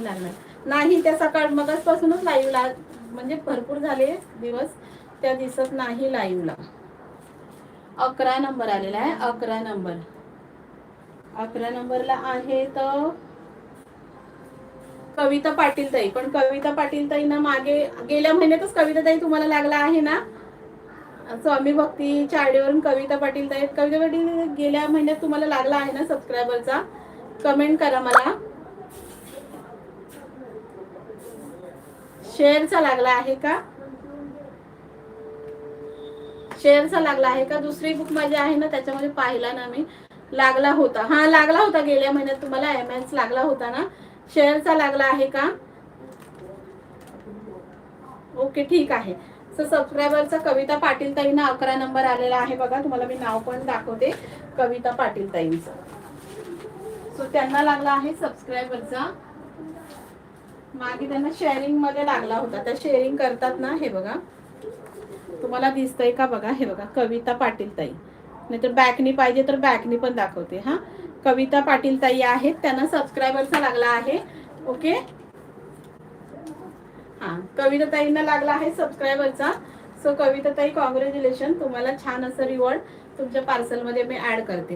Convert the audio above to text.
लागणार नाही. त्या सकाळ मगाचपासूनच लाईव्हला म्हणजे भरपूर झाले दिवस, त्या दिसत नाही लाईव्हला. 11 नंबर आलेला आहे. 11 नंबर, 11 नंबरला आहे तर कविता पाटील ताई. पण कविता पाटील ताई ना मागे गेल्या महिन्यातच कविता ताई तुम्हाला लागला आहे ना, स्वामी भक्ती चार्डीवरून कविता पाटील ताई. कविता पाटील गेल्या महिन्यात तुम्हाला लागला आहे ना सबस्क्रायबरचा? कमेंट करा मला. शेअरचा लागला आहे का? शेअरचा लागला आहे का? दुसरी बुक माझी आहे ना त्याच्यामध्ये पाहिला ना मी, लागला होता. हा लागला होता गेल्या महिन्यात तुम्हाला एमएच लागला होता ना. शेअरचा लागला आहे का? ओके ठीक आहे. सो सबस्क्रायबरचा कविता पाटील ताईंना 11 नंबर आलेला आहे बघा. तुम्हाला मी नाव पण दाखवते कविता पाटील ताईंचं. सो त्यांना लागला आहे सबस्क्रायबरचा. मागे त्यांना शेअरिंग मध्ये लागला होता. त्या शेअरिंग करतात ना, हे बघा तुम्हाला दिसतंय का बघा, हे बघा कविता पाटील ताई. नाहीतर बॅकनी पाहिजे तर बॅकनी पण दाखवते. हा कविता पाटील ताई आहेत, त्यांना सबस्क्रायबरचा लागला आहे. ओके हा कविता ताईंना लागला आहे सबस्क्रायबरचा. सो कविता ताई कॉंग्रॅच्युलेशन, तुम्हाला छान असं रिवॉर्ड तुमच्या पार्सलमध्ये मी ऍड करते.